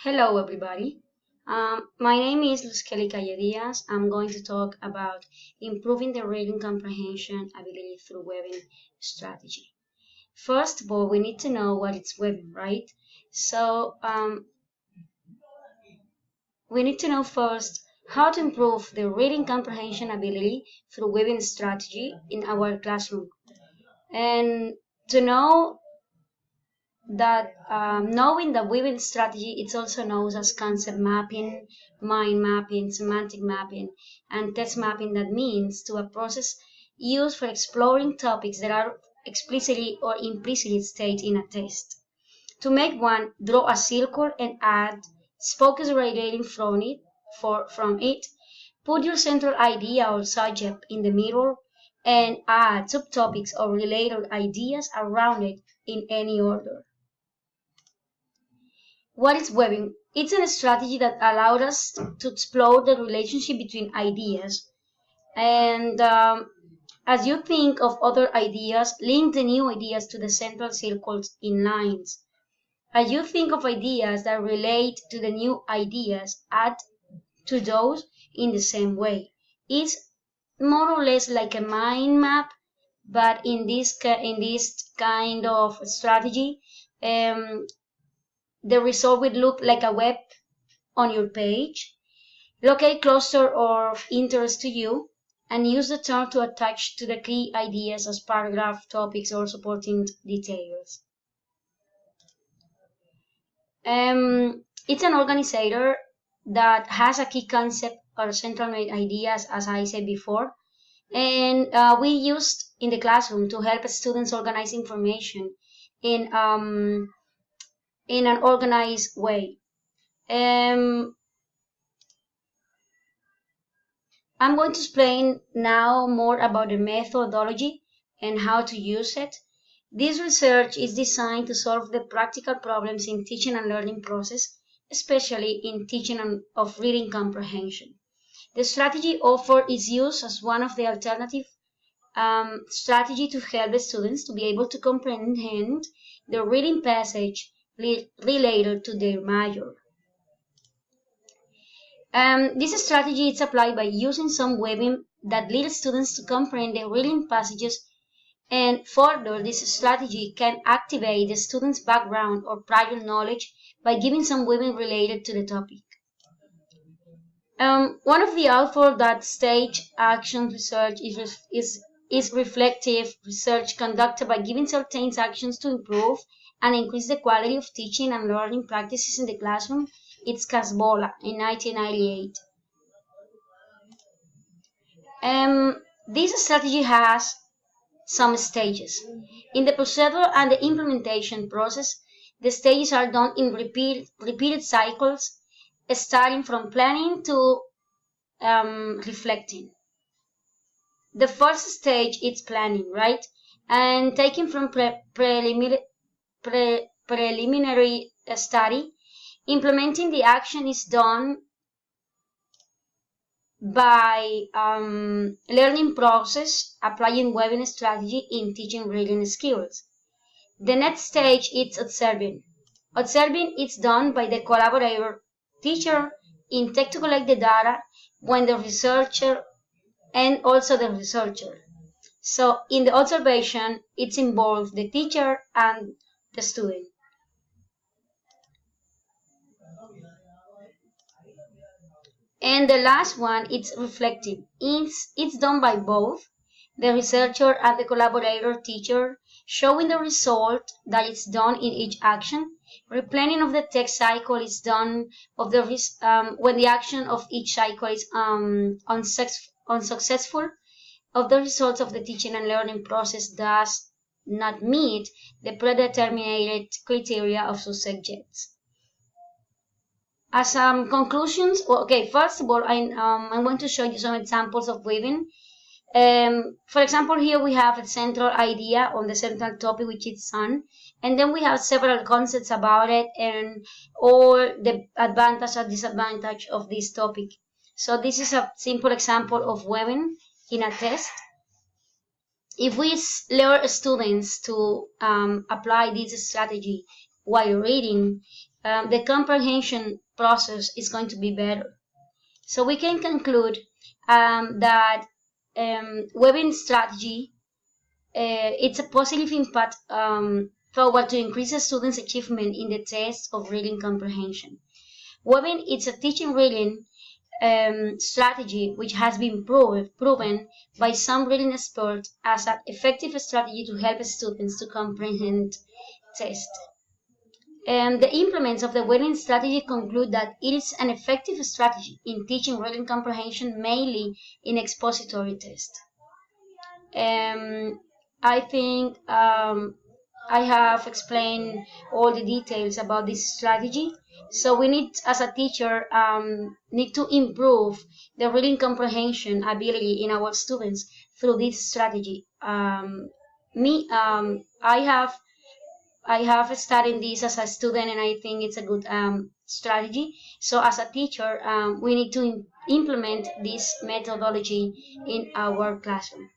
Hello everybody. My name is Luzkelly Calle Diaz. I'm going to talk about improving the reading comprehension ability through webbing strategy. First of all, we need to know what is webbing, right? So we need to know first how to improve the reading comprehension ability through webbing strategy in our classroom. And to know that knowing the weaving strategy, it's also known as concept mapping, mind mapping, semantic mapping, and text mapping. That means to a process used for exploring topics that are explicitly or implicitly stated in a text. To make one, draw a circle and add focus radiating from it. Put your central idea or subject in the middle and add subtopics or related ideas around it in any order. What is webbing? It's a strategy that allowed us to explore the relationship between ideas. And as you think of other ideas, link the new ideas to the central circles in lines. As you think of ideas that relate to the new ideas, add to those in the same way. It's more or less like a mind map, but in this kind of strategy, the result will look like a web on your page. Locate cluster of interest to you and use the term to attach to the key ideas as paragraph, topics, or supporting details. It's an organizer that has a key concept or central ideas, as I said before, and we used in the classroom to help students organize information in an organized way. I'm going to explain now more about the methodology and how to use it. This research is designed to solve the practical problems in teaching and learning process, especially in teaching of reading comprehension. The strategy offered is used as one of the alternative strategy to help the students to be able to comprehend the reading passage related to their major. This strategy is applied by using some webbing that leads students to comprehend the reading passages, and further, this strategy can activate the student's background or prior knowledge by giving some webbing related to the topic. One of the authors that stage action research is reflective research conducted by giving certain actions to improve and increase the quality of teaching and learning practices in the classroom. It's Casbola in 1998. This strategy has some stages. In the procedure and the implementation process, the stages are done in repeated cycles, starting from planning to reflecting. The first stage is planning, right? And taking from preliminary study, implementing the action is done by learning process, applying webbing strategy in teaching reading skills. The next stage is observing. Observing is done by the collaborator teacher in tech to collect the data when the researcher and also the researcher. So in the observation, it's involved the teacher and the student. And the last one, it's reflective. It's done by both the researcher and the collaborator teacher, showing the result that it's done in each action. Replanning of the text cycle is done of the when the action of each cycle is unsuccessful, of the results of the teaching and learning process does not meet the predetermined criteria of subjects. As conclusions, okay, first of all, I'm going to show you some examples of weaving. For example, here we have a central idea on the central topic, which is sun, and then we have several concepts about it and all the advantage and disadvantage of this topic. So this is a simple example of weaving in a test. If we lure students to apply this strategy while reading, the comprehension process is going to be better. So we can conclude that webbing strategy, it's a positive impact forward to increase a student's achievement in the test of reading comprehension. Webbing is a teaching reading strategy which has been proven by some reading experts as an effective strategy to help students to comprehend text. The implements of the webbing strategy conclude that it is an effective strategy in teaching reading comprehension, mainly in expository tests. I think I have explained all the details about this strategy. So we need, as a teacher, need to improve the reading comprehension ability in our students through this strategy. I have studied this as a student, and I think it's a good strategy. So as a teacher, we need to implement this methodology in our classroom.